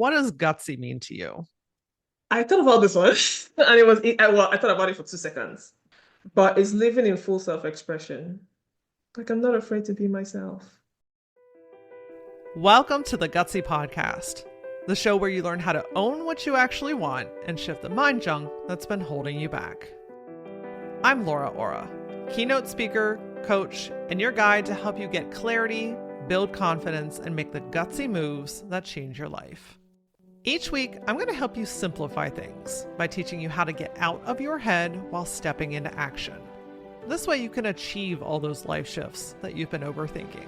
what does gutsy mean to you? I thought about this one, and it was well, I thought about it for 2 seconds. But it's living in full self-expression. Like I'm not afraid to be myself. Welcome to the Gutsy Podcast, the show where you learn how to own what you actually want and shift the mind junk that's been holding you back. I'm Laura Ora, keynote speaker, coach, and your guide to help you get clarity, build confidence, and make the gutsy moves that change your life. Each week, I'm going to help you simplify things by teaching you how to get out of your head while stepping into action. This way you can achieve all those life shifts that you've been overthinking.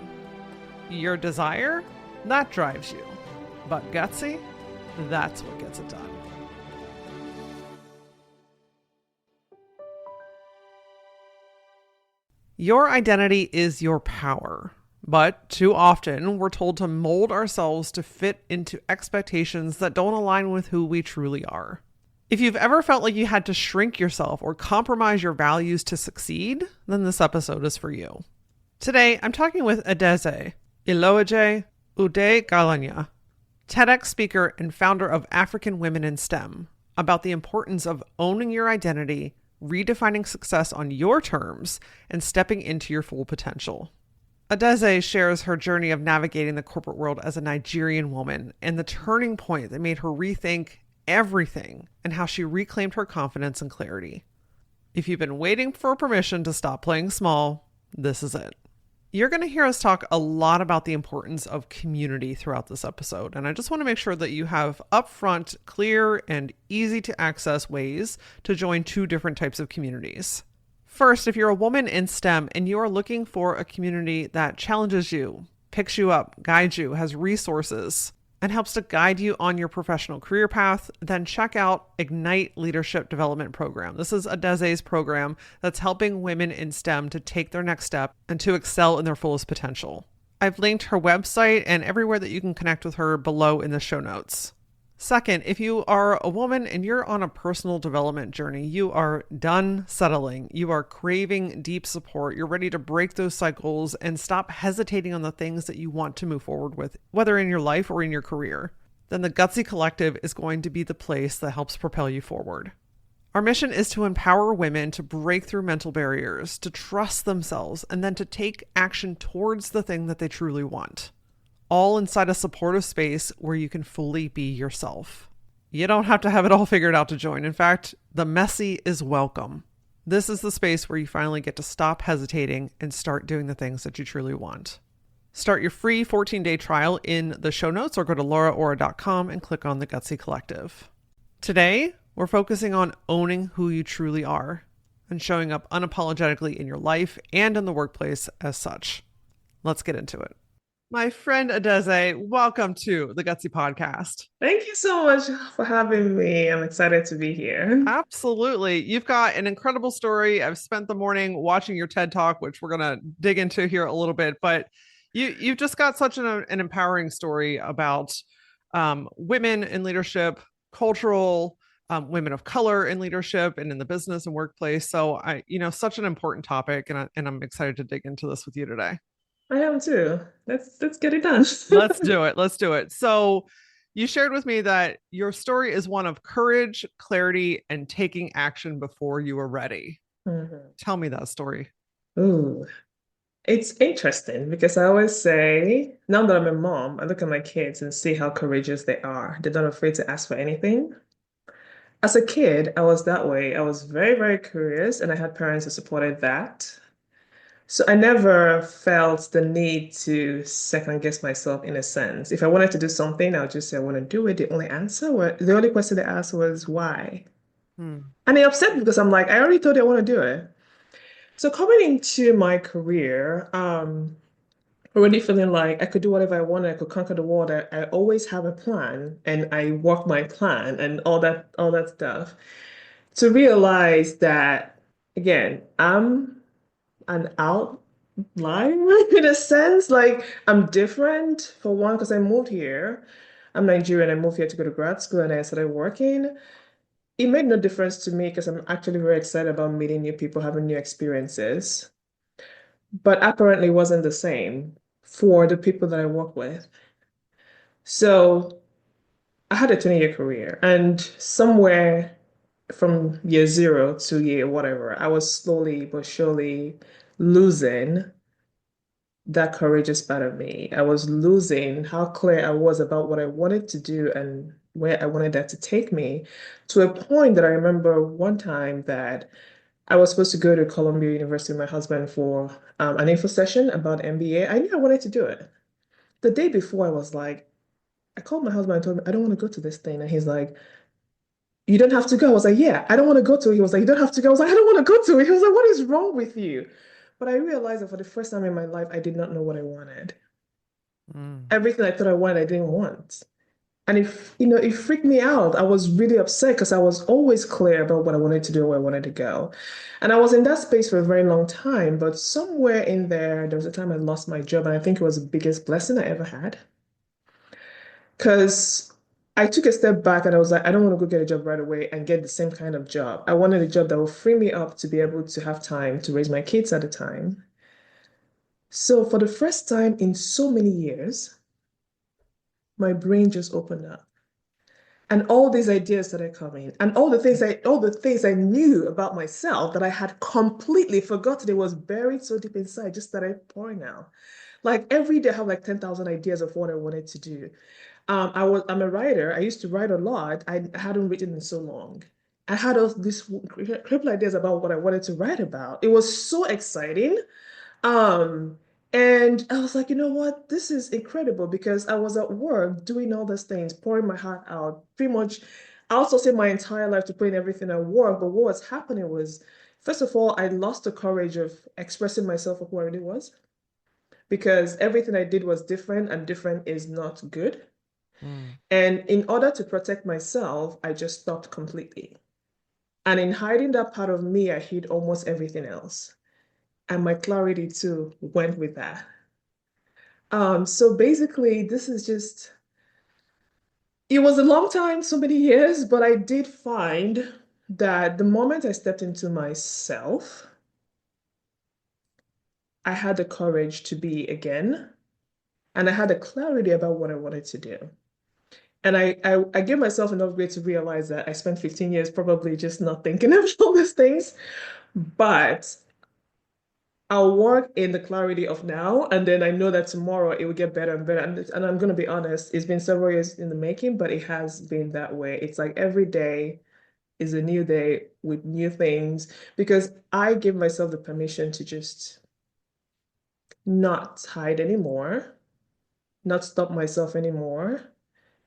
Your desire, that drives you. But gutsy, that's what gets it done. Your identity is your power. But too often, we're told to mold ourselves to fit into expectations that don't align with who we truly are. If you've ever felt like you had to shrink yourself or compromise your values to succeed, then this episode is for you. Today, I'm talking with Adaeze Iloeje-Udeogalanya, TEDx speaker and founder of African Women in STEM, about the importance of owning your identity, redefining success on your terms, and stepping into your full potential. Adaeze shares her journey of navigating the corporate world as a Nigerian woman and the turning point that made her rethink everything and how she reclaimed her confidence and clarity. If you've been waiting for permission to stop playing small, this is it. You're going to hear us talk a lot about the importance of community throughout this episode, and I just want to make sure that you have upfront, clear, and easy to access ways to join two different types of communities. First, if you're a woman in STEM and you are looking for a community that challenges you, picks you up, guides you, has resources, and helps to guide you on your professional career path, then check out Ignite Leadership Development Program. This is Adaze's program that's helping women in STEM to take their next step and to excel in their fullest potential. I've linked her website and everywhere that you can connect with her below in the show notes. Second, if you are a woman and you're on a personal development journey, you are done settling, you are craving deep support, you're ready to break those cycles and stop hesitating on the things that you want to move forward with, whether in your life or in your career, then the Gutsy Collective is going to be the place that helps propel you forward. Our mission is to empower women to break through mental barriers, to trust themselves, and then to take action towards the thing that they truly want. All inside a supportive space where you can fully be yourself. You don't have to have it all figured out to join. In fact, the messy is welcome. This is the space where you finally get to stop hesitating and start doing the things that you truly want. Start your free 14-day trial in the show notes or go to lauraora.com and click on the Gutsy Collective. Today, we're focusing on owning who you truly are and showing up unapologetically in your life and in the workplace as such. Let's get into it. My friend Adaeze, welcome to the Gutsy Podcast. Thank you so much for having me. I'm excited to be here. Absolutely. You've got an incredible story. I've spent the morning watching your TED Talk, which we're going to dig into here a little bit, but you've just got such an empowering story about women in leadership, cultural women of color in leadership and in the business and workplace. So such an important topic, and I'm excited to dig into this with you today. I am too. Let's get it done. Let's do it. Let's do it. So you shared with me that your story is one of courage, clarity, and taking action before you were ready. Mhm. Tell me that story. Ooh, it's interesting because I always say, now that I'm a mom, I look at my kids and see how courageous they are. They're not afraid to ask for anything. As a kid, I was that way. I was very, very curious, and I had parents who supported that. So I never felt the need to second guess myself in a sense. If I wanted to do something, I would just say I want to do it. The only question they asked was why. Hmm. And it upset me because I'm like, I already told you I want to do it. So coming into my career, already feeling like I could do whatever I wanted, I could conquer the world. I always have a plan and I work my plan and all that stuff. To realize that again, I'm an outlier in a sense. Like I'm different for one, because I moved here. I'm Nigerian. I moved here to go to grad school and I started working. It made no difference to me because I'm actually very excited about meeting new people, having new experiences. But apparently it wasn't the same for the people that I work with. So I had a 20-year career, and somewhere from year zero to year whatever, I was slowly but surely losing that courageous part of me. I was losing how clear I was about what I wanted to do and where I wanted that to take me, to a point that I remember one time that I was supposed to go to Columbia University with my husband for an info session about MBA. I knew I wanted to do it. The day before, I was like, I called my husband and told him, I don't want to go to this thing. And he's like, you don't have to go. I was like, yeah, I don't want to go to it. He was like, you don't have to go. I was like, I don't want to go to it. He was like, what is wrong with you? But I realized that for the first time in my life, I did not know what I wanted. Mm. Everything I thought I wanted, I didn't want. And it freaked me out. I was really upset because I was always clear about what I wanted to do, where I wanted to go. And I was in that space for a very long time. But somewhere in there, there was a time I lost my job. And I think it was the biggest blessing I ever had. Because I took a step back and I was like, I don't want to go get a job right away and get the same kind of job. I wanted a job that will free me up to be able to have time to raise my kids at a time. So for the first time in so many years, my brain just opened up. And all these ideas started coming, and all the things I knew about myself that I had completely forgotten, it was buried so deep inside, just started pouring out. Like every day I have like 10,000 ideas of what I wanted to do. I'm a writer. I used to write a lot. I hadn't written in so long. I had all these incredible ideas about what I wanted to write about. It was so exciting. Um, and I was like, you know what? This is incredible because I was at work doing all these things, pouring my heart out. Pretty much, I also spent my entire life to putting everything at work. But what was happening was, first of all, I lost the courage of expressing myself of who I really was because everything I did was different, and different is not good. Mm. And in order to protect myself, I just stopped completely. And in hiding that part of me, I hid almost everything else. And my clarity too went with that. So basically, this is just, it was a long time, so many years, but I did find that the moment I stepped into myself, I had the courage to be again, and I had a clarity about what I wanted to do. And I gave myself enough grace to realize that I spent 15 years probably just not thinking of all these things. But I'll work in the clarity of now, and then I know that tomorrow it will get better and better. And I'm going to be honest, it's been several years in the making, but it has been that way. It's like every day is a new day with new things because I give myself the permission to just not hide anymore, not stop myself anymore,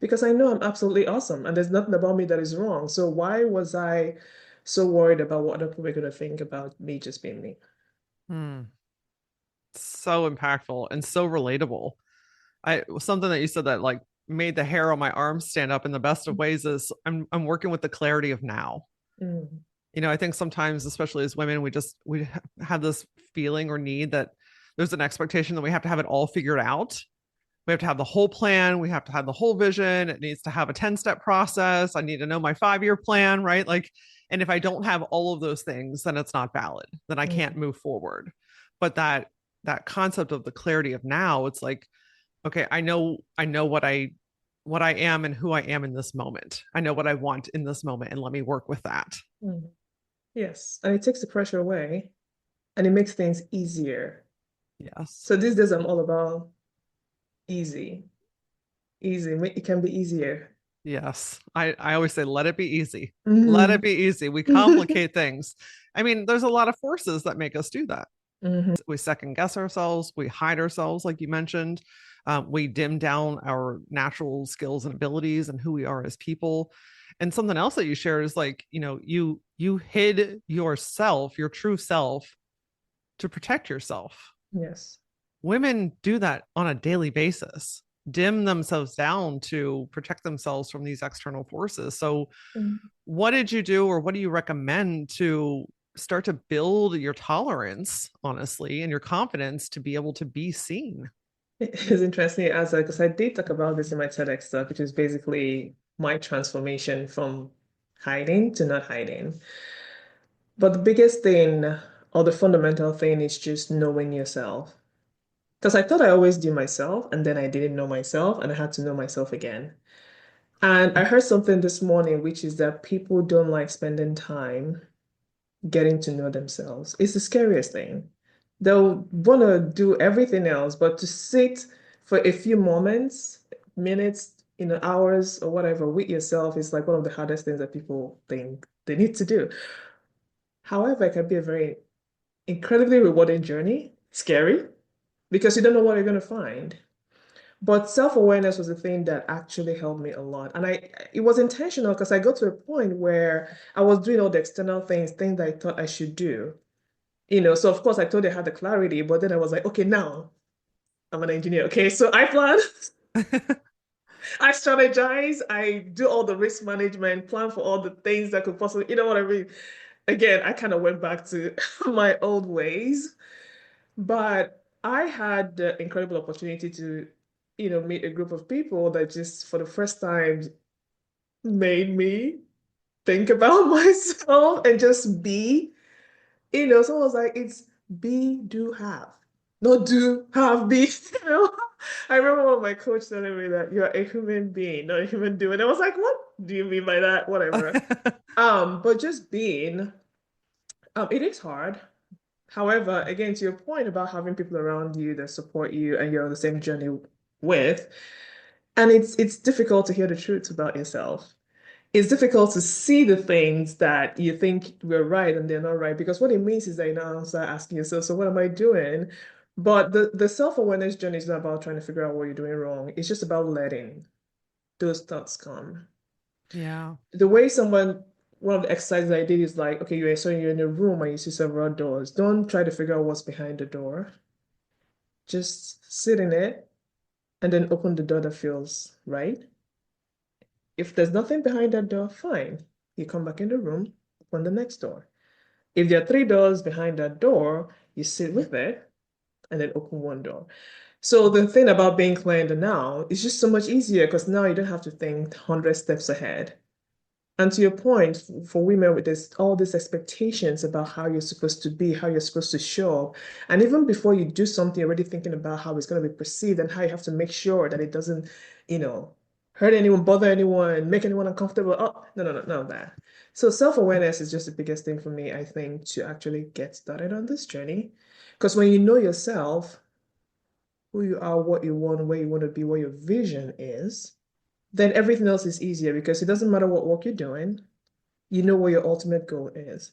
because I know I'm absolutely awesome and there's nothing about me that is wrong. So why was I so worried about what other people are going to think about me just being me? Mm. So impactful and so relatable. I something that you said that like made the hair on my arms stand up in the best of ways is I'm working with the clarity of now. Mm, I think sometimes, especially as women, we have this feeling or need that there's an expectation that we have to have it all figured out. We have to have the whole plan. We have to have the whole vision. It needs to have a 10-step process. I need to know my 5-year plan, right? Like, and if I don't have all of those things, then it's not valid. Then I can't mm, move forward. But that concept of the clarity of now, it's like, okay, I know what I am and who I am in this moment. I know what I want in this moment, and let me work with that. mm. Yes, and it takes the pressure away and it makes things easier. Yes. So these days I'm all about easy, easy. It can be easier. Yes. I always say, let it be easy. Let it Hmm. be easy. We complicate things. I mean, there's a lot of forces that make us do that. Hmm. We second guess ourselves, we hide ourselves, like you mentioned. We dim down our natural skills and abilities and who we are as people. And something else that you shared is like, you hid yourself, your true self, to protect yourself. Yes. Women do that on a daily basis, dim themselves down to protect themselves from these external forces. So Mm. what did you do, or what do you recommend to start to build your tolerance, honestly, and your confidence to be able to be seen? It's interesting you ask that because I did talk about this in my TEDx stuff, which is basically my transformation from hiding to not hiding. But the biggest thing or the fundamental thing is just knowing yourself. Because I thought I always knew myself, and then I didn't know myself, and I had to know myself again. And I heard something this morning, which is that people don't like spending time getting to know themselves. It's the scariest thing. They'll want to do everything else, but to sit for a few moments, minutes, hours or whatever with yourself is like one of the hardest things that people think they need to do. However, it can be a very incredibly rewarding journey, scary, because you don't know what you're going to find. But self-awareness was the thing that actually helped me a lot. And it was intentional because I got to a point where I was doing all the external things that I thought I should do. So of course I thought I had the clarity, but then I was like, okay, now I'm an engineer. Okay, so I plan, I strategize, I do all the risk management, plan for all the things that could possibly, you know what I mean? Again, I kind of went back to my old ways, but I had the incredible opportunity to, meet a group of people that just for the first time made me think about myself and just be. Someone was like, it's be, do, have. Not do, have, be. You know? I remember one of my coach telling me that you're a human being, not a human doing. And I was like, what do you mean by that? Whatever. But just being, it is hard. However, again, to your point about having people around you that support you and you're on the same journey with, and it's difficult to hear the truth about yourself. It's difficult to see the things that you think were right and they're not right because what it means is that you now start asking yourself, so what am I doing? But the self-awareness journey is not about trying to figure out what you're doing wrong. It's just about letting those thoughts come. Yeah. The way one of the exercises I did is like, okay, you're in a room and you see several doors. Don't try to figure out what's behind the door. Just sit in it and then open the door that feels right. If there's nothing behind that door, fine. You come back in the room, open the next door. If there are three doors behind that door, you sit with it and then open one door. So the thing about being clear in the now is just so much easier because now you don't have to think 100 steps ahead. And to your point, for women with this all these expectations about how you're supposed to be, how you're supposed to show up, and even before you do something, you're already thinking about how it's going to be perceived and how you have to make sure that it doesn't, you know, hurt anyone, bother anyone, make anyone uncomfortable. Oh, no, no, no, none of that. So self-awareness is just the biggest thing for me, I think, to actually get started on this journey. Because when you know yourself, who you are, what you want, where you want to be, what your vision is, then everything else is easier because it doesn't matter what work you're doing, you know what your ultimate goal is.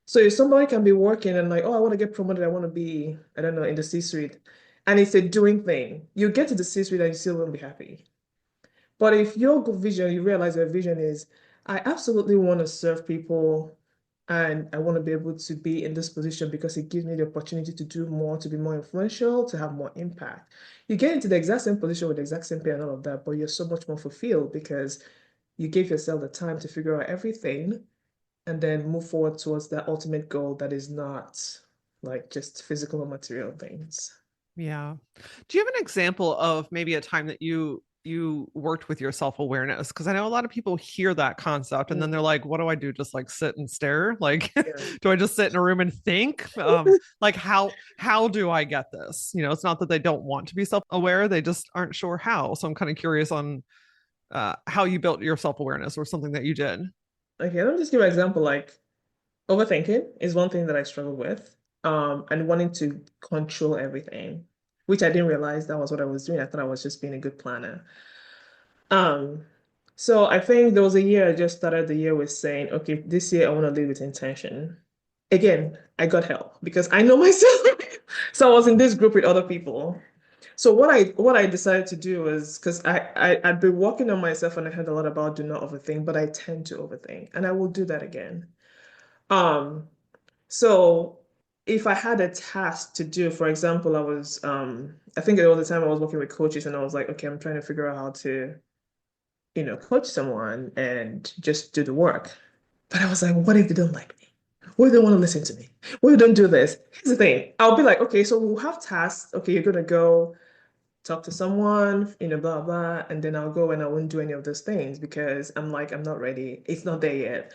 So if somebody can be working and like, oh, I want to get promoted, I want to be, I don't know, in the C-suite, and it's a doing thing, you get to the C-suite and you still won't be happy. But if your vision, you realize your vision is, I absolutely want to serve people and I want to be able to be in this position because it gives me the opportunity to do more, to be more influential, to have more impact. You get into the exact same position with the exact same pay and all of that, but you're so much more fulfilled because you gave yourself the time to figure out everything and then move forward towards that ultimate goal that is not like just physical or material things. Yeah. Do you have an example of maybe a time that you worked with your self-awareness? Because I know a lot of people hear that concept and then they're Mm, like, what do I do? Just like sit and stare? Like, yeah. do I just sit in a room and think? Like how do I get this? It's not that they don't want to be self-aware, they just aren't sure how. So I'm kind of curious on how you built your self-awareness or something that you did. Okay, let me just give an example. Like overthinking is one thing that I struggle with. And wanting to control everything, which I didn't realize that was what I was doing. I thought I was just being a good planner. Um, so I think there was a year I just started the year with saying, okay, this year I want to live with intention. Again, I got help because I know myself. So I was in this group with other people. So what I decided to do was because I'd been working on myself and I heard a lot about do not overthink, but I tend to overthink and I will do that again. Um, so if I had a task to do, for example, I think there was a time I was working with coaches and I was like, okay, I'm trying to figure out how to coach someone and just do the work. But I was like, what if they don't like me? What if they want to listen to me? What if they don't do this? Here's the thing. I'll be like, okay, so we'll have tasks. Okay, you're gonna go talk to someone, blah, blah. And then I'll go and I won't do any of those things because I'm like, I'm not ready. It's not there yet.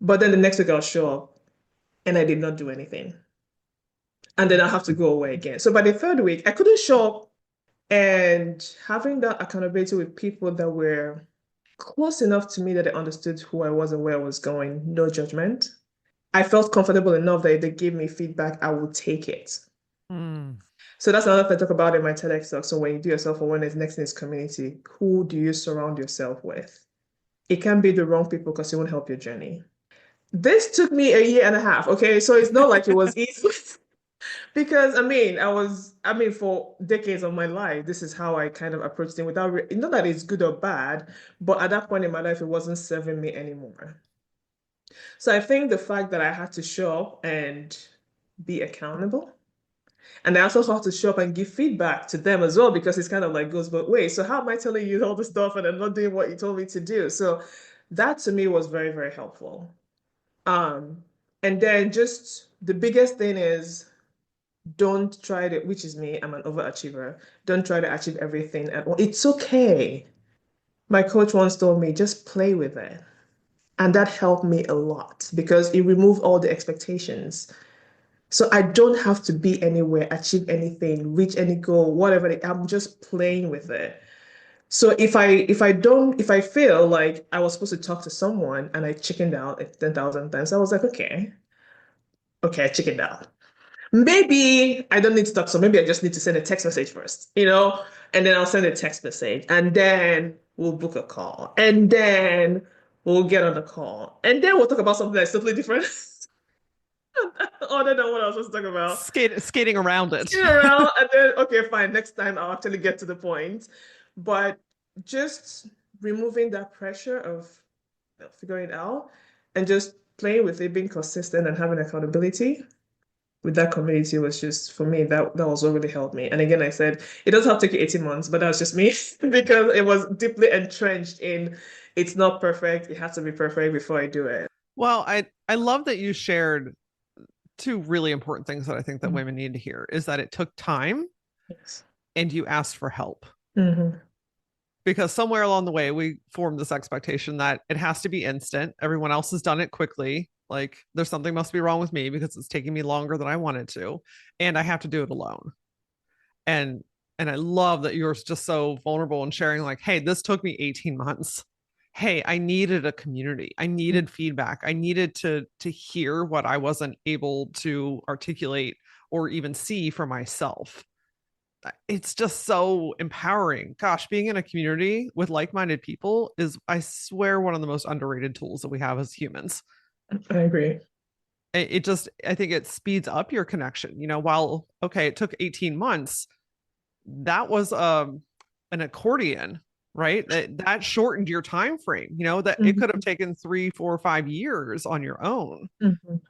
But then the next week I'll show up and I did not do anything. And then I'll have to go away again. So by the third week, I couldn't show up And having that accountability with people that were close enough to me that they understood who I was and where I was going, no judgment. I felt comfortable enough that if they gave me feedback, I would take it. Mm. So that's another thing I talk about in my TEDx talk. So when you do your self-awareness next in this community, who do you surround yourself with? It can be the wrong people because it won't help your journey. This took me a year and a half. Okay. So it's not like it was easy. Because for decades of my life, this is how I kind of approached it without, not that it's good or bad, but at that point in my life, it wasn't serving me anymore. So I think the fact that I had to show up and be accountable, and I also have to show up and give feedback to them as well, because it's kind of like goes both ways. So how am I telling you all the stuff and I'm not doing what you told me to do? So that to me was very, very helpful. Um, and then just the biggest thing is don't try to, which is me, I'm an overachiever. Don't try to achieve everything at once. It's okay. My coach once told me, just play with it. And that helped me a lot because it removed all the expectations. So I don't have to be anywhere, achieve anything, reach any goal, whatever. I'm just playing with it. So if I feel like I was supposed to talk to someone and I chickened out 10,000 times, I was like, okay, I chickened out. Maybe I don't need to talk, so maybe I just need to send a text message first, and then I'll send a text message, and then we'll book a call, and then we'll get on the call, and then we'll talk about something that's totally different, other than what I was supposed to talk about. Skating around it. Skin around, and then okay, fine. Next time I'll actually get to the point. But just removing that pressure of figuring it out and just playing with it, being consistent and having accountability with that community was just for me that was what really helped me. And again, I said it doesn't have to take 18 months, but that was just me because it was deeply entrenched in it's not perfect. It has to be perfect before I do it. Well, I love that you shared two really important things that I think that Mhm. women need to hear is that it took time Yes. and you asked for help. Hmm. Because somewhere along the way we formed this expectation that it has to be instant. Everyone else has done it quickly. Like there's something must be wrong with me because it's taking me longer than I wanted to, and I have to do it alone. And and I love that you're just so vulnerable and sharing like, hey, this took me 18 months. Hey, I needed a community. I needed feedback. I needed to hear what I wasn't able to articulate or even see for myself. It's just so empowering. Gosh, being in a community with like-minded people is, I swear, one of the most underrated tools that we have as humans. I agree. It just, I think it speeds up your connection. While okay, it took 18 months, that was an accordion, right? That shortened your time frame. That it could have Mhm. taken 3, 4, 5 years on your own. Mhm.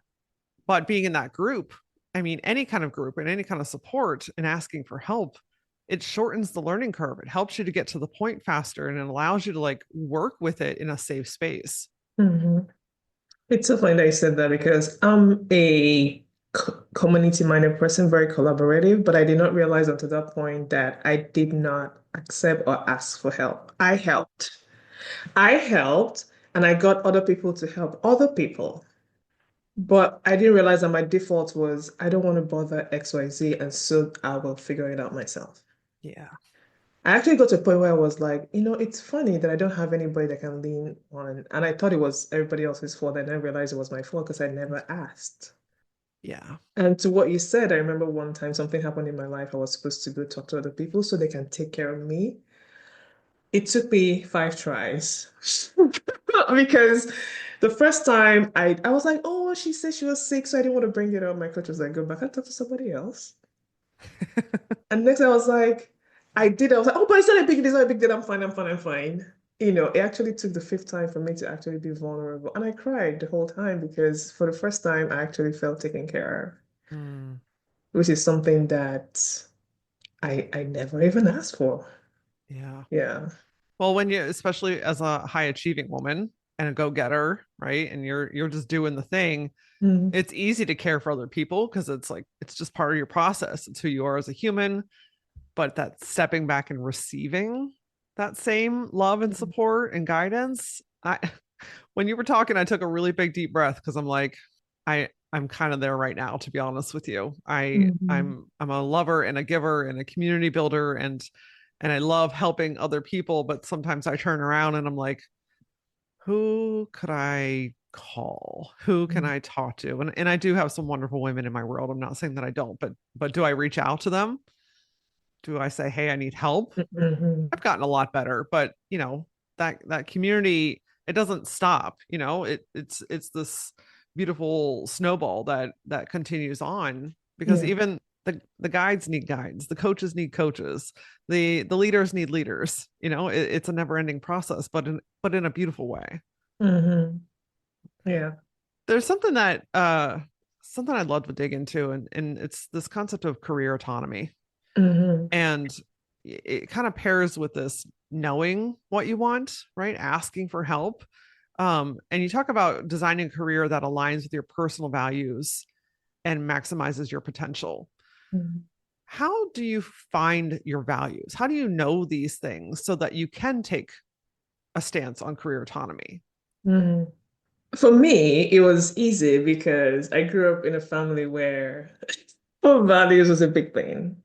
But being in that group, I mean, any kind of group and any kind of support and asking for help, it shortens the learning curve. It helps you to get to the point faster and it allows you to like work with it in a safe space. Mhm. It's so funny that you said that because I'm a community-minded person, very collaborative, but I did not realize until that point that I did not accept or ask for help. I helped. I helped, and I got other people to help other people. But I didn't realize that my default was I don't want to bother XYZ, and so I will figure it out myself. Yeah. I actually got to a point where I was like, it's funny that I don't have anybody that can lean on. And I thought it was everybody else's fault. And I realized it was my fault because I never asked. Yeah. And to what you said, I remember one time something happened in my life. I was supposed to go talk to other people so they can take care of me. It took me 5 tries because the first time I was like, oh, she said she was sick, so I didn't want to bring it up. My coach was like, go back and talk to somebody else. And next I was like, I was like, oh, but it's not a big deal, it's not a big deal. I'm fine, I'm fine, I'm fine. It actually took the fifth time for me to actually be vulnerable. And I cried the whole time because for the first time, I actually felt taken care of, Mm, which is something that I never even asked for. yeah. Yeah. Well, when you, especially as a high achieving woman and a go-getter, right? And you're just doing the thing, Mm. it's easy to care for other people because it's like it's just part of your process. It's who you are as a human. But that stepping back and receiving that same love and support and guidance, I when you were talking, I took a really big deep breath because I'm like, I I'm kind of there right now, to be honest with you. Mhm. I'm a lover and a giver and a community builder, and I love helping other people, but sometimes I turn around and I'm like, who could I call? Who can I talk to? And I do have some wonderful women in my world. I'm not saying that I don't, but do I reach out to them? Do I say, "Hey, I need help?" Mhm. I've gotten a lot better, but that community, it doesn't stop. It's this beautiful snowball that continues on, because Yeah. even the guides need guides, the coaches need coaches, the leaders need leaders. It's a never ending process, but in a beautiful way. Hmm. Yeah. There's something I'd love to dig into, and it's this concept of career autonomy. Hmm. And it kind of pairs with this knowing what you want, right? Asking for help. And you talk about designing a career that aligns with your personal values and maximizes your potential. How do you find your values? How do you know these things so that you can take a stance on career autonomy? Hmm. For me, it was easy because I grew up in a family where values was a big thing.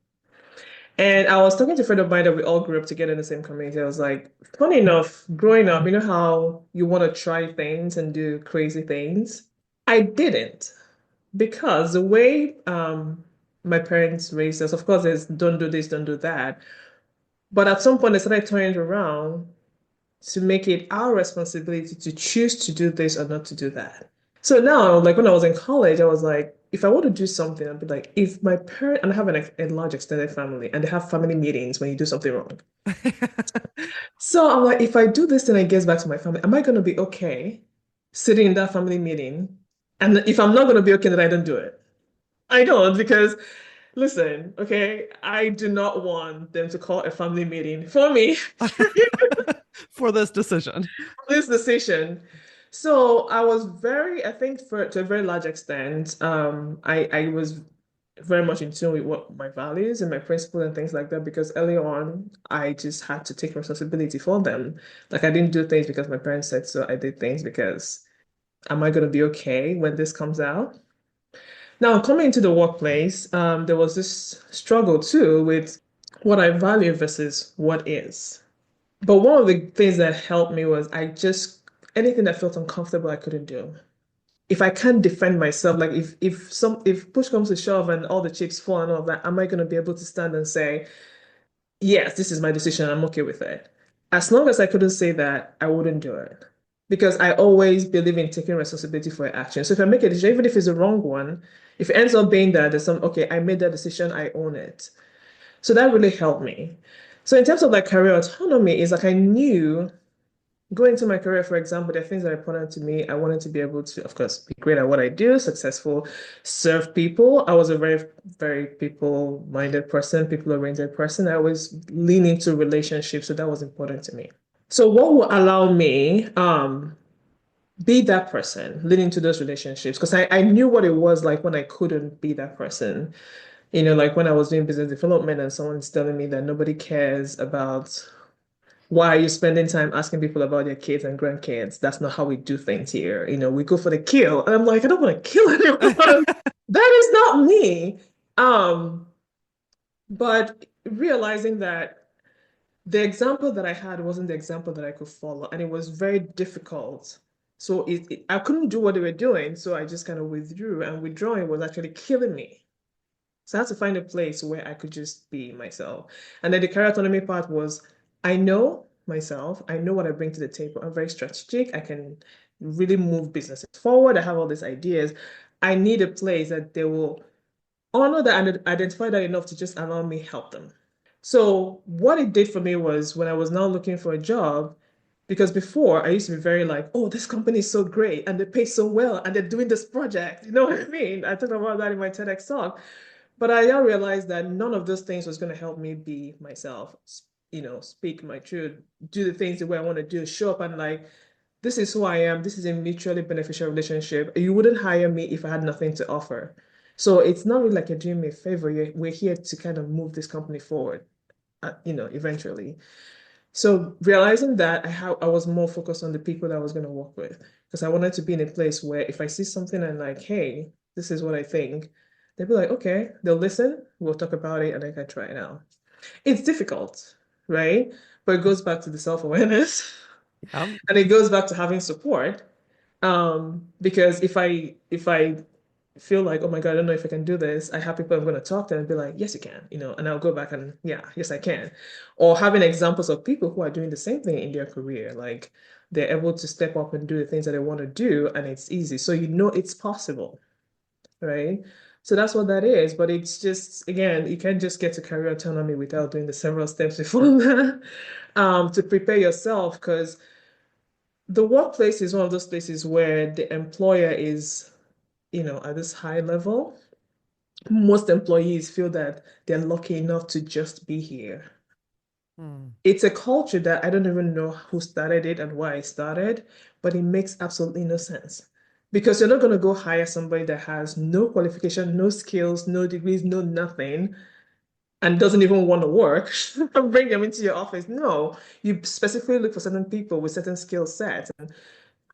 And I was talking to a friend of mine that we all grew up together in the same community. I was like, funny enough, growing up, you know how you want to try things and do crazy things? I didn't because the way my parents raised us, of course, is don't do this, don't do that. But at some point, they started turning it around to make it our responsibility to choose to do this or not to do that. So now, like when I was in college, I was like, if I want to do something, I'd be like, if my parent, and I have a large extended family, and they have family meetings when you do something wrong. So I'm like, if I do this, then it gets back to my family. Am I going to be okay sitting in that family meeting? And if I'm not going to be okay, then I don't do it. I don't because listen, okay, I do not want them to call a family meeting for me For this decision. this decision. So I was I think for to a very large extent, I was very much in tune with what my values and my principles and things like that because early on I just had to take responsibility for them. Like I didn't do things because my parents said so. I did things because am I going to be okay when this comes out? Now, coming into the workplace, there was this struggle too with what I value versus what is. But one of the things that helped me was anything that felt uncomfortable, I couldn't do. If I can't defend myself, like if push comes to shove and all the chips fall and all of that, am I going to be able to stand and say, yes, this is my decision, I'm okay with it? As long as I couldn't say that, I wouldn't do it. Because I always believe in taking responsibility for your action. So if I make a decision, even if it's the wrong one, if it ends up being that okay, I made that decision, I own it. So that really helped me. So in terms of like career autonomy, is like I knew going into my career, for example, there are things that are important to me. I wanted to be able to, of course, be great at what I do, successful, serve people. I was a very, very people-minded person, people-oriented person. I always lean into relationships, so that was important to me. So what will allow me be that person, lean into those relationships? Because I knew what it was like when I couldn't be that person. Like when I was doing business development and someone's telling me that nobody cares about why are you spending time asking people about their kids and grandkids? That's not how we do things here. We go for the kill. And I'm like, I don't want to kill anyone. That is not me. Um, but realizing that the example that I had wasn't the example that I could follow, and it was very difficult. So I couldn't do what they were doing, so I just kind of withdrew, and withdrawing was actually killing me. So I had to find a place where I could just be myself. And then the career autonomy part was I know myself, I know what I bring to the table. I'm very strategic. I can really move businesses forward. I have all these ideas. I need a place that they will honor that and identify that enough to just allow me help them. So what it did for me was when I was now looking for a job, because before I used to be very like, oh, this company is so great and they pay so well and they're doing this project. You know what I mean? I talked about that in my TEDx talk. But I now realized that none of those things was going to help me be myself, speak my truth, do the things the way I want to do, show up and like, this is who I am. This is a mutually beneficial relationship. You wouldn't hire me if I had nothing to offer. So it's not really like you're doing me a favor. We're here to kind of move this company forward, eventually. So realizing that I was more focused on the people that I was going to work with because I wanted to be in a place where if I see something and like, hey, This is what I think. They'll be like, okay, they'll listen, we'll talk about it, and I can try it out. It's difficult, right? But it goes back to the self-awareness Yep. and it goes back to having support. Because if I feel like, oh my God, I don't know if I can do this, I have people I'm going to talk to and be like, yes, you can, and I'll go back and yeah, yes, I can. Or having examples of people who are doing the same thing in their career, like they're able to step up and do the things that they want to do, and it's easy. So it's possible, right? So that's what that is. But it's just, again, you can't just get to career autonomy without doing the several steps before that, to prepare yourself, because the workplace is one of those places where the employer is, at this high level. Most employees feel that they're lucky enough to just be here. Hmm. It's a culture that I don't even know who started it and why it started, but it makes absolutely no sense. Because you're not going to go hire somebody that has no qualification, no skills, no degrees, no nothing, and doesn't even want to work and bring them into your office. No, you specifically look for certain people with certain skill sets and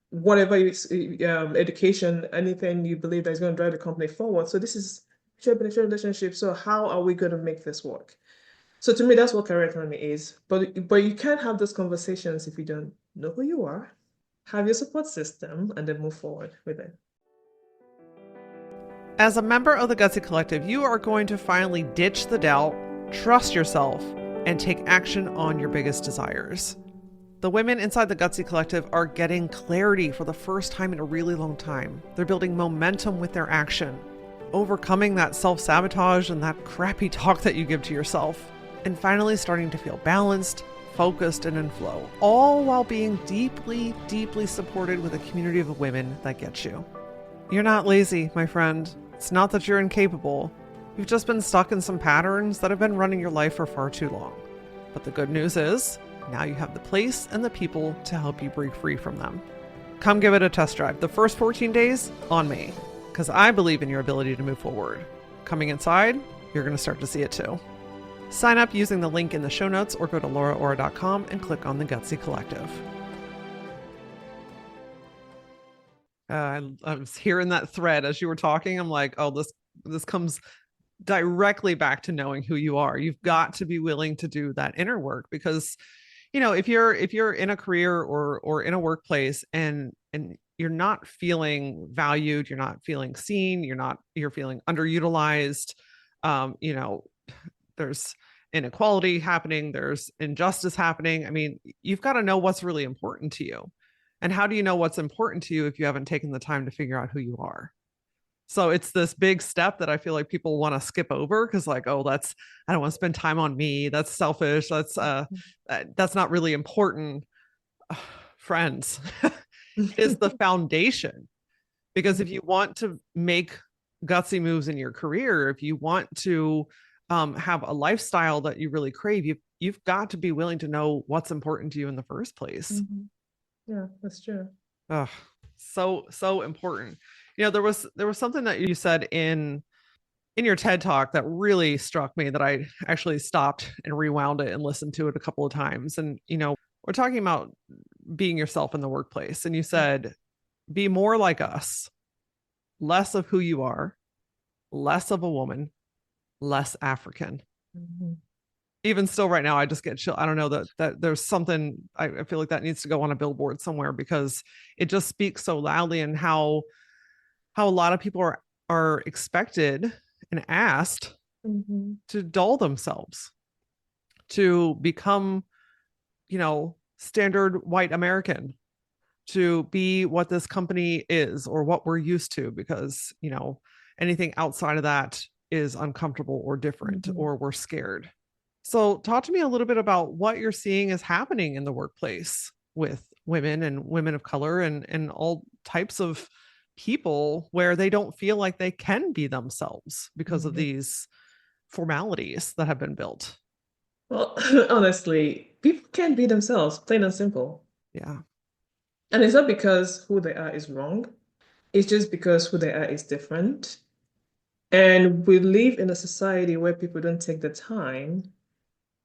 whatever education, anything you believe that is going to drive the company forward. So this is shared beneficial relationship. So how are we going to make this work? So to me, that's what career autonomy is. But you can't have those conversations if you don't know who you are, have your support system, and then move forward with it. As a member of the Gutsy Collective, you are going to finally ditch the doubt, trust yourself, and take action on your biggest desires. The women inside the Gutsy Collective are getting clarity for the first time in a really long time. They're building momentum with their action, overcoming that self-sabotage and that crappy talk that you give to yourself, and finally starting to feel balanced, focused, and in flow, all while being deeply, deeply supported with a community of women that gets you. You're not lazy, my friend. It's not that you're incapable. You've just been stuck in some patterns that have been running your life for far too long. But the good news is, now you have the place and the people to help you break free from them. Come give it a test drive. The first 14 days, on me. Because I believe in your ability to move forward. Coming inside, you're going to start to see it too. Sign up using the link in the show notes or go to lauraora.com and click on the Gutsy Collective. I was hearing that thread as you were talking. I'm like, oh, this comes directly back to knowing who you are. You've got to be willing to do that inner work because, if you're in a career or in a workplace and you're not feeling valued, you're not feeling seen, you're feeling underutilized, there's inequality happening, there's injustice happening. I mean, you've got to know what's really important to you. And how do you know what's important to you if you haven't taken the time to figure out who you are? So it's this big step that I feel like people want to skip over because like, oh, I don't want to spend time on me. That's selfish. That's not really important. Friends, it is the foundation. Because if you want to make gutsy moves in your career, if you want to have a lifestyle that you really crave, you've got to be willing to know what's important to you in the first place. Yeah, that's true. Oh, so important. There was something that you said in your TED talk that really struck me that I actually stopped and rewound it and listened to it a couple of times. And we're talking about being yourself in the workplace, and you said, "Be more like us, less of who you are, less of a woman, less African." Mm-hmm. Even still right now I just get chill. I don't know that there's something I feel like that needs to go on a billboard somewhere because it just speaks so loudly and how a lot of people are expected and asked Mm-hmm. to dull themselves, to become, standard white American, to be what this company is or what we're used to, because, anything outside of that is uncomfortable or different Mm-hmm. or we're scared. So, talk to me a little bit about what you're seeing is happening in the workplace with women and women of color and all types of people where they don't feel like they can be themselves because of Mm-hmm. these formalities that have been built. Well, honestly, people can't be themselves, plain and simple. Yeah. And it's not because who they are is wrong. It's just because who they are is different. And we live in a society where people don't take the time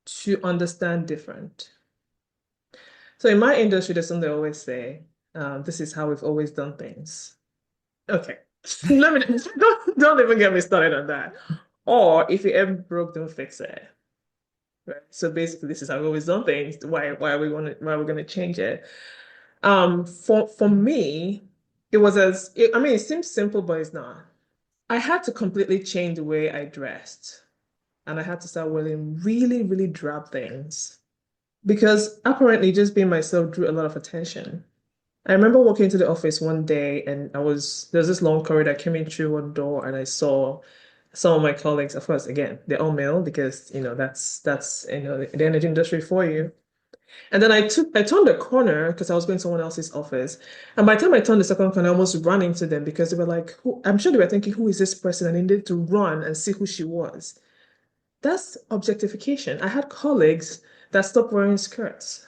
to understand different. So in my industry, there's something they always say, this is how we've always done things. Okay. Let me don't even get me started on that. Or if it ever broke, don't fix it. Right. So basically, this is how we've always done things. Why are we gonna change it? For me, I mean, it seems simple, but it's not. I had to completely change the way I dressed, and I had to start wearing really, really drab things because apparently just being myself drew a lot of attention. I remember walking into the office one day and there's this long corridor. I came in through one door and I saw some of my colleagues, of course, again, they're all male because, that's, the energy industry for you. And then I turned the corner because I was going to someone else's office. And by the time I turned the second corner, I almost ran into them because they were like, I'm sure they were thinking, who is this person? And I needed to run and see who she was. That's objectification. I had colleagues that stopped wearing skirts.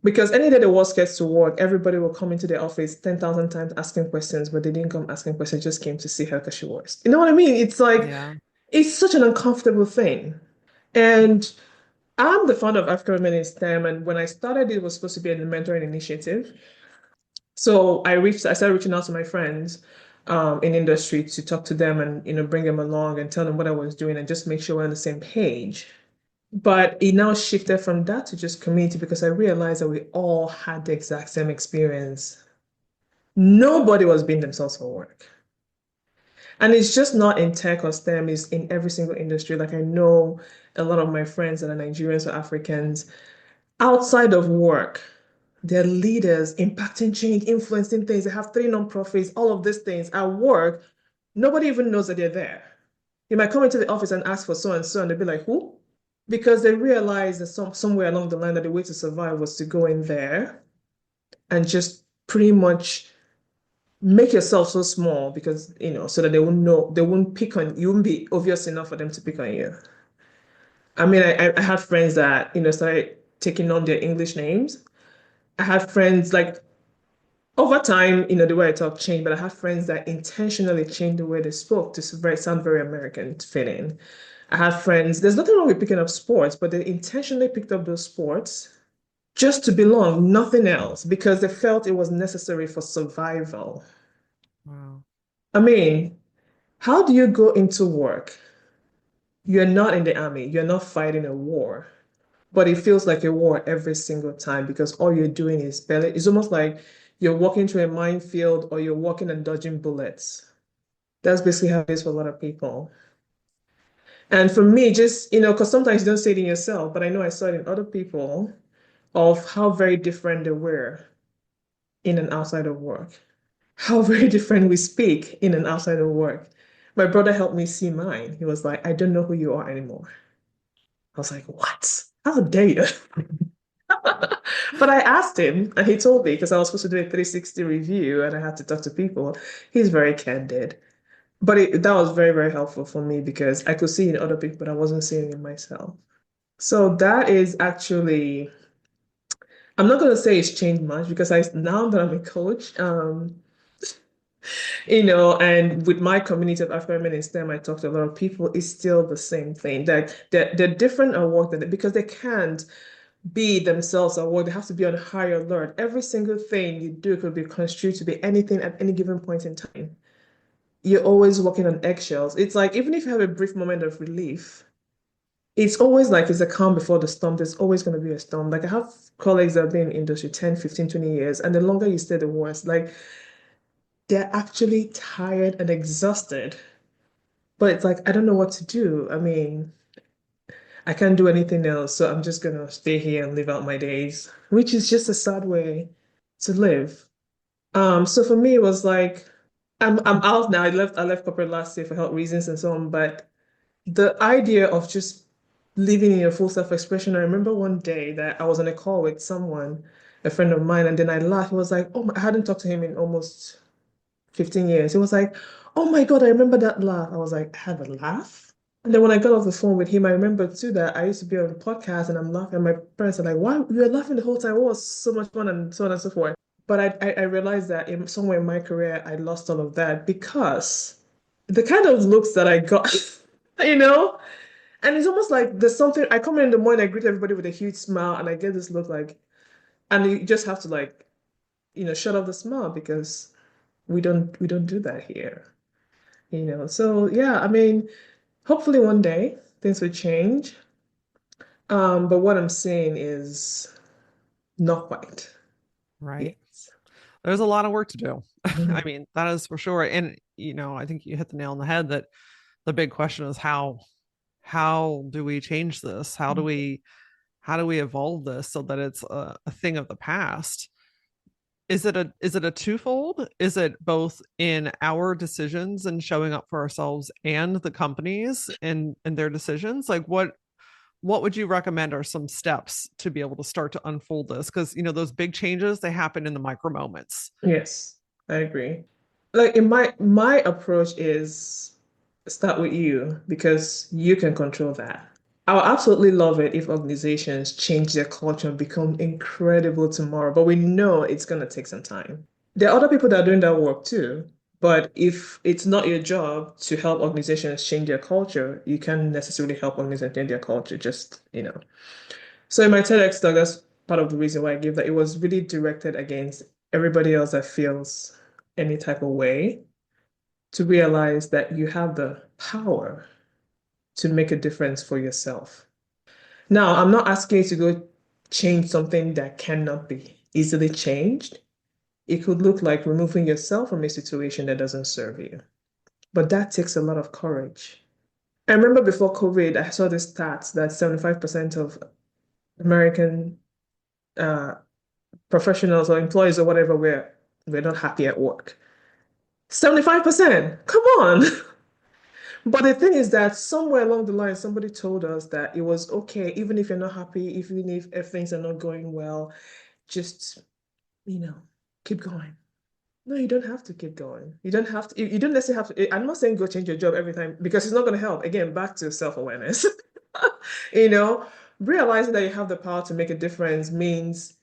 Because any day the worst gets to work, everybody will come into the office 10,000 times asking questions, but they didn't come asking questions, just came to see her because she was. You know what I mean? It's like, Yeah. it's such an uncomfortable thing. And I'm the founder of African Women in STEM, and when I started, it was supposed to be a mentoring initiative. So I started reaching out to my friends in industry to talk to them and bring them along and tell them what I was doing and just make sure we're on the same page. But it now shifted from that to just community because I realized that we all had the exact same experience. Nobody was being themselves for work. And it's just not in tech or STEM, it's in every single industry. Like I know a lot of my friends that are Nigerians or Africans outside of work, they're leaders, impacting change, influencing things. They have three nonprofits, all of these things. At work, nobody even knows that they're there. You might come into the office and ask for so and so, and they'll be like, who? Because they realized that somewhere along the line that the way to survive was to go in there and just pretty much make yourself so small because so that they won't know, they won't pick on you, won't be obvious enough for them to pick on you. I mean, I have friends that started taking on their English names. I have friends like over time, the way I talk changed, but I have friends that intentionally changed the way they spoke to sound very American to fit in. I have friends, there's nothing wrong with picking up sports, but they intentionally picked up those sports just to belong, nothing else, because they felt it was necessary for survival. Wow. I mean, how do you go into work? You're not in the army, you're not fighting a war, but it feels like a war every single time because all you're doing is barely, it's almost like you're walking through a minefield or you're walking and dodging bullets. That's basically how it is for a lot of people. And for me, just, because sometimes you don't see it in yourself, but I know I saw it in other people of how very different they were in and outside of work, how very different we speak in and outside of work. My brother helped me see mine. He was like, I don't know who you are anymore. I was like, what? How dare you? But I asked him, and he told me because I was supposed to do a 360 review and I had to talk to people. He's very candid. But that was very, very helpful for me because I could see in other people, but I wasn't seeing in myself. So that is actually, I'm not going to say it's changed much because now that I'm a coach, and with my community of African women in STEM, I talk to a lot of people, it's still the same thing. That they're different at work because they can't be themselves at work. They have to be on high alert. Every single thing you do could be construed to be anything at any given point in time. You're always walking on eggshells. It's like even if you have a brief moment of relief, it's always like it's a calm before the storm. There's always going to be a storm. Like I have colleagues that have been in industry 10, 15, 20 years, and the longer you stay, the worse. Like they're actually tired and exhausted. But it's like, I don't know what to do. I mean, I can't do anything else, so I'm just gonna stay here and live out my days, which is just a sad way to live. So for me, it was like I'm out now. I left corporate last year for health reasons and so on, but the idea of just living in your full self-expression. I remember one day that I was on a call with someone, a friend of mine, and then I laughed. He was like, "Oh, I hadn't talked to him in almost 15 years." He was like, "Oh my God, I remember that laugh." I was like, "I have a laugh?" And then when I got off the phone with him, I remembered too that I used to be on a podcast and I'm laughing. And my parents are like, "Why? You were laughing the whole time. It was so much fun," and so on and so forth. But I realized that somewhere in my career, I lost all of that because the kind of looks that I got, you know? And it's almost like there's something, I come in the morning, I greet everybody with a huge smile, and I get this look like, and you just have to like, shut off the smile because we don't do that here. So yeah, I mean, hopefully one day things will change. But what I'm saying is not quite. Right. Yes. There's a lot of work to do. I Mhm. mean, that is for sure. And I think you hit the nail on the head that the big question is how do we change this? How do we evolve this so that it's a thing of the past? Is it a twofold? Is it both in our decisions and showing up for ourselves and the companies and their decisions? Like what would you recommend are some steps to be able to start to unfold this? Because those big changes, they happen in the micro moments. Yes, I agree. Like in my approach is start with you because you can control that. I would absolutely love it if organizations change their culture and become incredible tomorrow, but we know it's going to take some time. There are other people that are doing that work too, but if it's not your job to help organizations change their culture, you can't necessarily help organizations change their culture, just. So in my TEDx talk, that's part of the reason why I gave that. It was really directed against everybody else that feels any type of way to realize that you have the power to make a difference for yourself. Now, I'm not asking you to go change something that cannot be easily changed. It could look like removing yourself from a situation that doesn't serve you. But that takes a lot of courage. I remember before COVID, I saw this stats that 75% of American uh, professionals or employees or whatever we're not happy at work. 75%. Come on. But the thing is that somewhere along the line, somebody told us that it was okay, even if you're not happy, even if things are not going well, just, you know, keep going. No, you don't have to keep going. You don't have to, you don't necessarily have to. I'm not saying go change your job every time because it's not going to help. Again, back to self-awareness. You know, realizing that you have the power to make a difference means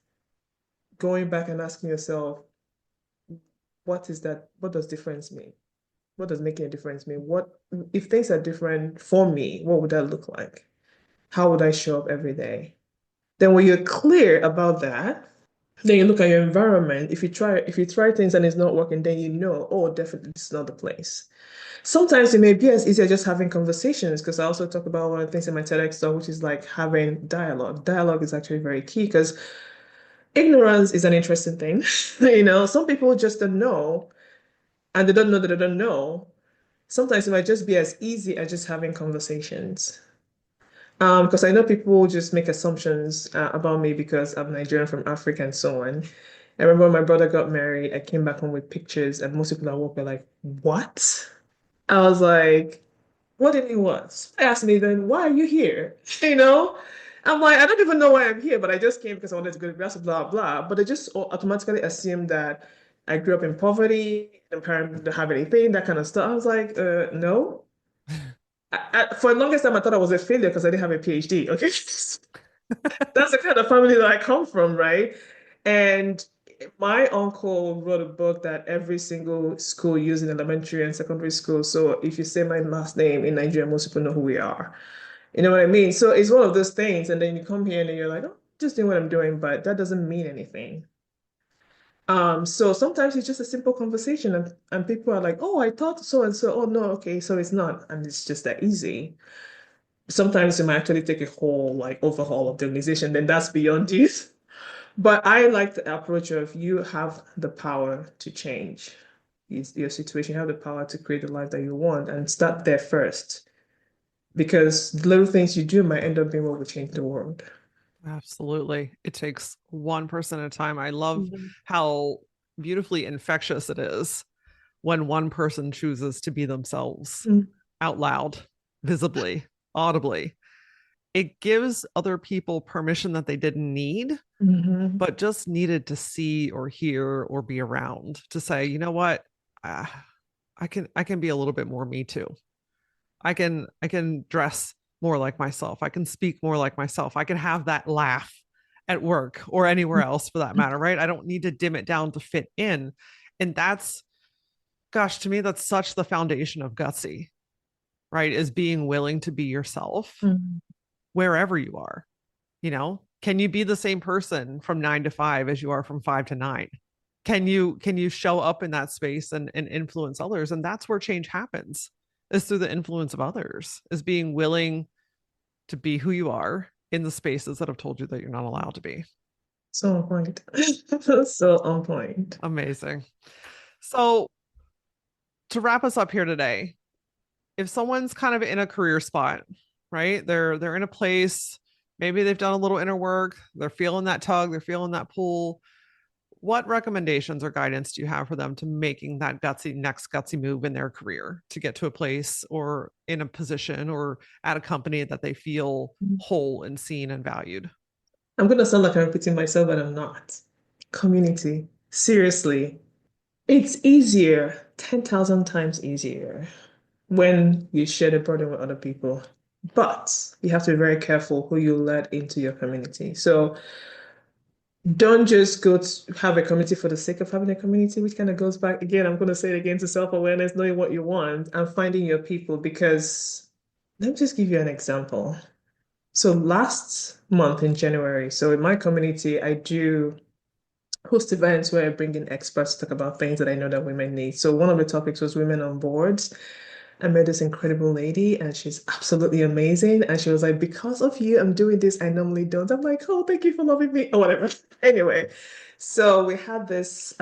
going back and asking yourself, what is that? What does difference mean? What does making a difference mean? What if things are different for me? What would that look like? How would I show up every day? Then when you're clear about that, then you look at your environment. If you try things and it's not working, then you know, oh, definitely this is not the place. Sometimes it may be as easy as just having conversations, because I also talk about one of the things in my TEDx talk, which is like having dialogue. Dialogue is actually very key because ignorance is an interesting thing. Some people just don't know, and they don't know that they don't know. Sometimes it might just be as easy as just having conversations. Because I know people just make assumptions about me because I'm Nigerian from Africa and so on. I remember when my brother got married, I came back home with pictures, and most people at work were like, "What?" I was like, "What did he want?" I asked me then, "Why are you here?" You know? I'm like, I don't even know why I'm here, but I just came because I wanted to go to class, blah, blah. But they just automatically assumed that I grew up in poverty, and parents don't have anything, that kind of stuff. I was like, no. For the longest time, I thought I was a failure because I didn't have a PhD. Okay. That's the kind of family that I come from, right? And my uncle wrote a book that every single school used in elementary and secondary school. So if you say my last name in Nigeria, most people know who we are. You know what I mean? So it's one of those things. And then you come here and then you're like, oh, just doing what I'm doing, but that doesn't mean anything. So sometimes it's just a simple conversation and people are like, oh, I thought so and so. Oh no, okay, so it's not. And it's just that easy. Sometimes it might actually take a whole like overhaul of the organization, then that's beyond you. But I like the approach of you have the power to change your situation, you have the power to create the life that you want and start there first. Because the little things you do might end up being what will change the world. Absolutely. It takes one person at a time. I love Mhm. how beautifully infectious it is when one person chooses to be themselves out loud, visibly, audibly. It gives other people permission that they didn't need, Mhm. but just needed to see or hear or be around to say, you know what? Uh, I can be a little bit more me too. I can dress more like myself. I can speak more like myself. I can have that laugh at work or anywhere else for that matter, right? I don't need to dim it down to fit in. And that's, gosh, to me, that's such the foundation of gutsy, right? Is being willing to be yourself Mhm. wherever you are. Can you be the same person from 9 to 5 as you are from 5 to 9? can you show up in that space and influence others? And that's where change happens, is through the influence of others, is being willing to be who you are in the spaces that have told you that you're not allowed to be. So on point. So on point. Amazing. So to wrap us up here today, if someone's kind of in a career spot, right? They're in a place, maybe they've done a little inner work, they're feeling that tug, they're feeling that pull. What recommendations or guidance do you have for them to making that next gutsy move in their career to get to a place or in a position or at a company that they feel whole and seen and valued? I'm gonna sound like I'm repeating myself, but I'm not. Community. Seriously. It's easier, 10,000 times easier when you share the burden with other people. But you have to be very careful who you let into your community. So don't just go to have a community for the sake of having a community, which kind of goes back again. I'm going to say it again to self-awareness, knowing what you want and finding your people. Because let me just give you an example. So last month in January, so in my community, I do host events where I bring in experts to talk about things that I know that women need. So one of the topics was women on boards. I met this incredible lady and she's absolutely amazing. And she was like, because of you, I'm doing this I normally don't. I'm like, oh, thank you for loving me or whatever. Anyway, so we had this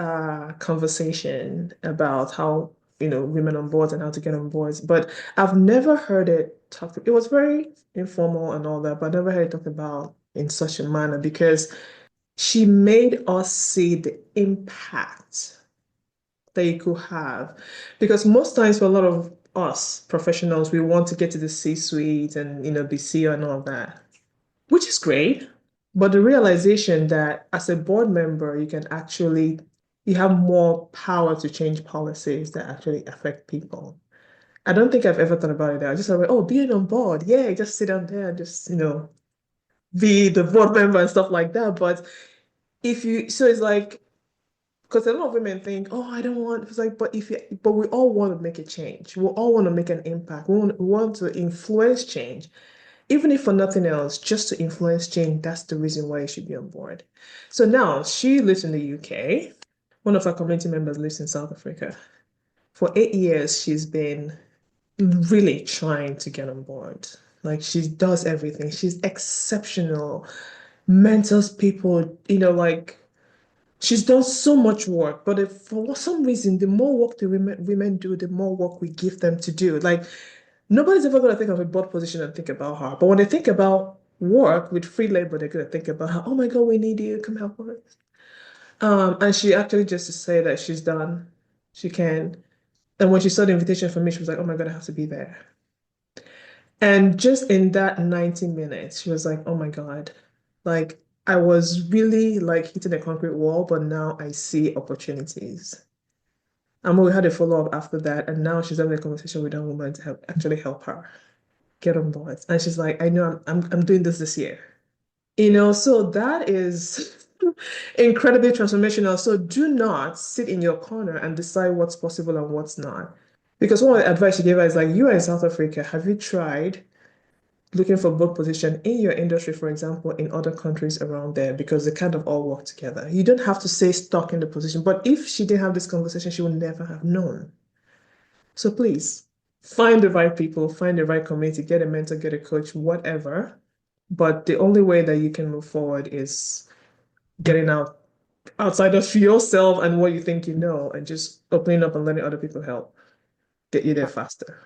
conversation about how, women on boards and how to get on boards. But I've never heard it talked. It was very informal and all that, but I never heard it talked about in such a manner because she made us see the impact that you could have. Because most times for a lot of us professionals, we want to get to the C-suite and be CEO and all that, which is great. But the realization that as a board member, you have more power to change policies that actually affect people. I don't think I've ever thought about it. I just thought, oh, being on board, yeah, just sit down there and just, be the board member and stuff like that. But so it's like, because a lot of women think, oh, I don't want, it's like, but we all want to make a change. We all want to make an impact. We want to influence change. Even if for nothing else, just to influence change, that's the reason why you should be on board. So now she lives in the UK. One of our community members lives in South Africa. For 8 years, she's been really trying to get on board. Like she does everything. She's exceptional, mentors people, like she's done so much work, but if for some reason, the more work the women do, the more work we give them to do. Like nobody's ever gonna think of a board position and think about her. But when they think about work with free labor, they're gonna think about her. Oh my God, we need you. Come help us. And she actually just to say that she's done, she can. And when she saw the invitation for me, she was like, "Oh my God, I have to be there." And just in that 90 minutes, she was like, "Oh my God, like." I was really like hitting a concrete wall, but now I see opportunities. And we had a follow-up after that, and now she's having a conversation with a woman to actually help her get on board. And she's like, I know I'm doing this year. So that is incredibly transformational. So do not sit in your corner and decide what's possible and what's not. Because one of the advice she gave her is like, you are in South Africa. Have you tried looking for board position in your industry, for example, in other countries around there? Because they kind of all work together. You don't have to stay stuck in the position. But if she didn't have this conversation, she would never have known. So please find the right people, find the right community, get a mentor, get a coach, whatever. But the only way that you can move forward is getting outside of yourself and what you think you know, and just opening up and letting other people help get you there faster.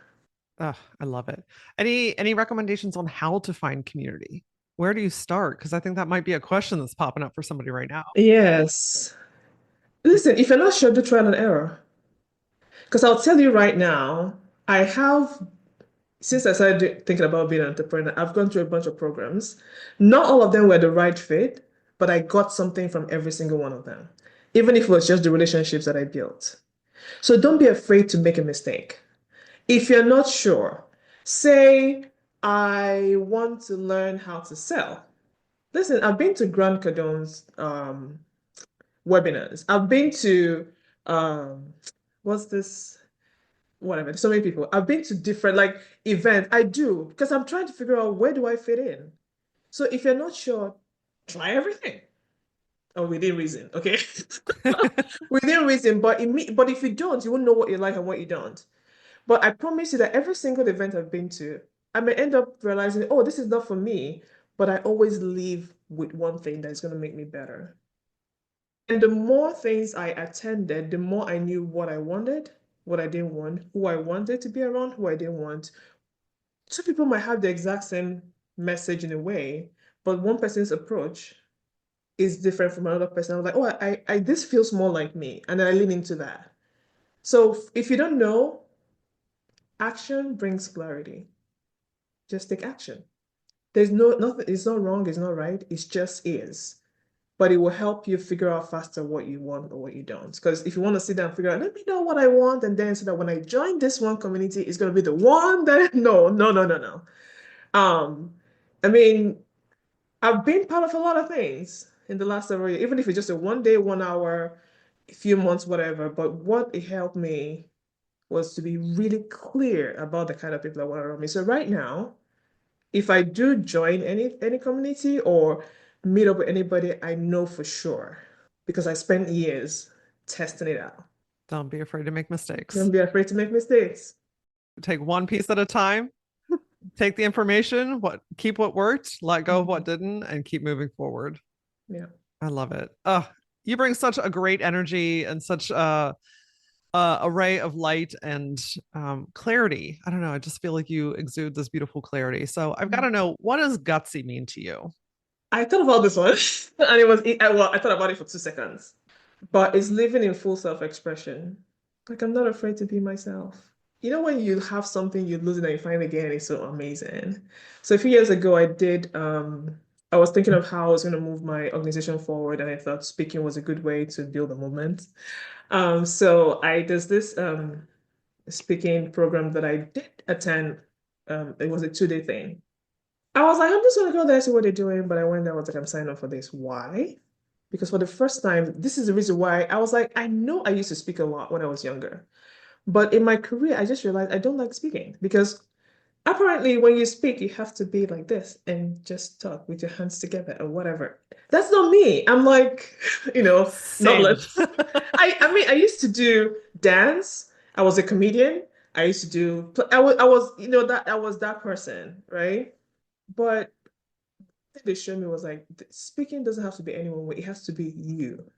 Oh, I love it. Any recommendations on how to find community? Where do you start? Because I think that might be a question that's popping up for somebody right now. Yes. Listen, if you're not sure, do trial and error. Because I'll tell you right now, I have, since I started thinking about being an entrepreneur, I've gone through a bunch of programs. Not all of them were the right fit, but I got something from every single one of them, even if it was just the relationships that I built. So don't be afraid to make a mistake. If you're not sure, say, I want to learn how to sell. Listen, I've been to Grant Cardone's webinars. I've been to, um, what's this? Whatever. So many people. I've been to different like events. I do because I'm trying to figure out where do I fit in. So if you're not sure, try everything. or within reason, okay? Within reason, but if you don't, you won't know what you like and what you don't. But I promise you that every single event I've been to, I may end up realizing, oh, this is not for me, but I always leave with one thing that's going to make me better. And the more things I attended, the more I knew what I wanted, what I didn't want, who I wanted to be around, who I didn't want. Two people might have the exact same message in a way, but one person's approach is different from another person. I was like, oh, this feels more like me. And then I lean into that. So if you don't know, action brings clarity. Just take action. There's nothing, it's not wrong, it's not right, it just is. But it will help you figure out faster what you want or what you don't. Because if you want to sit down and figure out, let me know what I want, and then so that when I join this one community, it's going to be the one that, no, no, no, no, no. Um, I mean, I've been part of a lot of things in the last several years, even if it's just a 1 day, 1 hour, a few months, whatever. But what it helped me was to be really clear about the kind of people I want around me. So right now, if I do join any community or meet up with anybody, I know for sure because I spent years testing it out. Don't be afraid to make mistakes. Don't be afraid to make mistakes. Take one piece at a time. Take the information, keep what worked, let go of what didn't, and keep moving forward. Yeah. I love it. You bring such a great energy and such a array of light and clarity. I don't know. I just feel like you exude this beautiful clarity. So I've got to know, what does gutsy mean to you? I thought about this one, and I thought about it for 2 seconds. But it's living in full self-expression. Like I'm not afraid to be myself. You know when you have something, you lose it and you find it again, it's so amazing. So a few years ago, I was thinking of how I was going to move my organization forward, and I thought speaking was a good way to build a movement. So there's this speaking program that I did attend. It was a 2 day thing. I was like, I'm just gonna go there, see what they're doing. But I went there, I was like, I'm signing up for this. Why? Because for the first time, this is the reason why I was like, I know I used to speak a lot when I was younger. But in my career, I just realized I don't like speaking because apparently when you speak, you have to be like this and just talk with your hands together or whatever. That's not me. I'm like, Same. novelist. I mean, I used to do dance. I was a comedian. I used to do, I was, that I was that person, right? But what they showed me was like speaking doesn't have to be anyone way, it has to be you.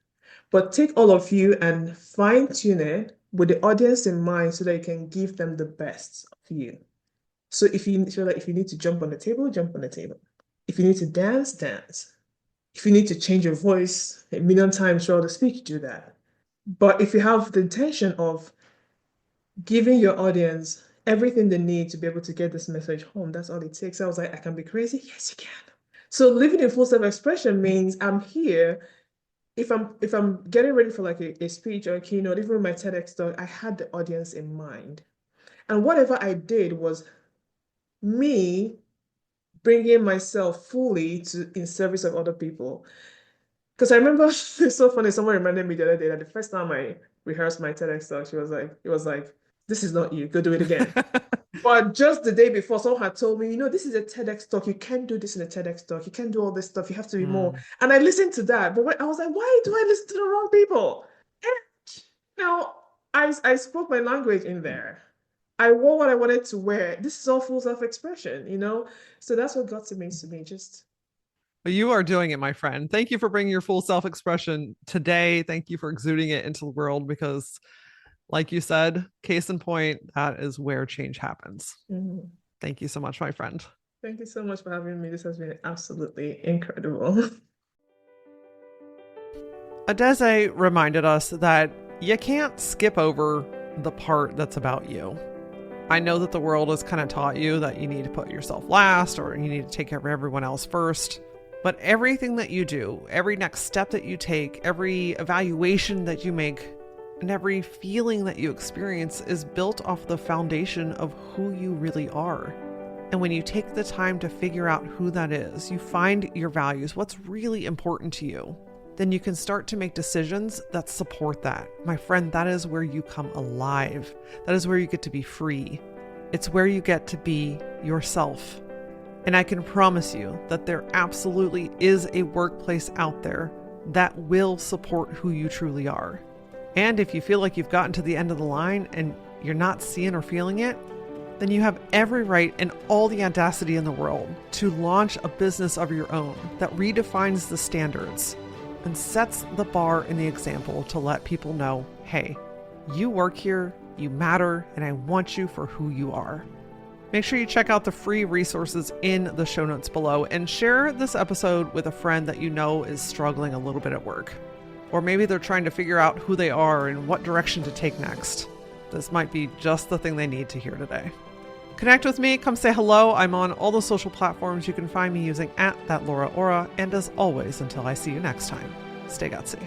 But take all of you and fine tune it with the audience in mind so that you can give them the best of you. So if you feel like if you need to jump on the table, jump on the table. If you need to dance, dance. If you need to change your voice a million times throughout the speech, do that. But if you have the intention of giving your audience everything they need to be able to get this message home, that's all it takes. I was like, I can be crazy. Yes, you can. So living in full self-expression means I'm here. If I'm getting ready for like a speech or a keynote, even with my TEDx talk, I had the audience in mind. And whatever I did was me bringing myself fully in service of other people. Because I remember it's so funny, someone reminded me the other day that the first time I rehearsed my TEDx talk, it was like, this is not you, go do it again. But just the day before, someone had told me, this is a TEDx talk. You can't do this in a TEDx talk. You can't do all this stuff. You have to be more. And I listened to that. But I was like, why do I listen to the wrong people? And now I spoke my language in there. I wore what I wanted to wear. This is all full self-expression, So that's what got to me just. Well, you are doing it, my friend. Thank you for bringing your full self-expression today. Thank you for exuding it into the world because, like you said, case in point, that is where change happens. Thank you so much, my friend. Thank you so much for having me. This has been absolutely incredible. Adaeze reminded us that you can't skip over the part that's about you. I know that the world has kind of taught you that you need to put yourself last or you need to take care of everyone else first. But everything that you do, every next step that you take, every evaluation that you make, and every feeling that you experience is built off the foundation of who you really are. And when you take the time to figure out who that is, you find your values, what's really important to you, then you can start to make decisions that support that. My friend, that is where you come alive. That is where you get to be free. It's where you get to be yourself. And I can promise you that there absolutely is a workplace out there that will support who you truly are. And if you feel like you've gotten to the end of the line and you're not seeing or feeling it, then you have every right and all the audacity in the world to launch a business of your own that redefines the standards and sets the bar and the example to let people know, hey, you work here, you matter, and I want you for who you are. Make sure you check out the free resources in the show notes below and share this episode with a friend that you know is struggling a little bit at work. Or maybe they're trying to figure out who they are and what direction to take next. This might be just the thing they need to hear today. Connect with me, come say hello. I'm on all the social platforms. You can find me using @thatlauraora. And as always, until I see you next time, stay gutsy.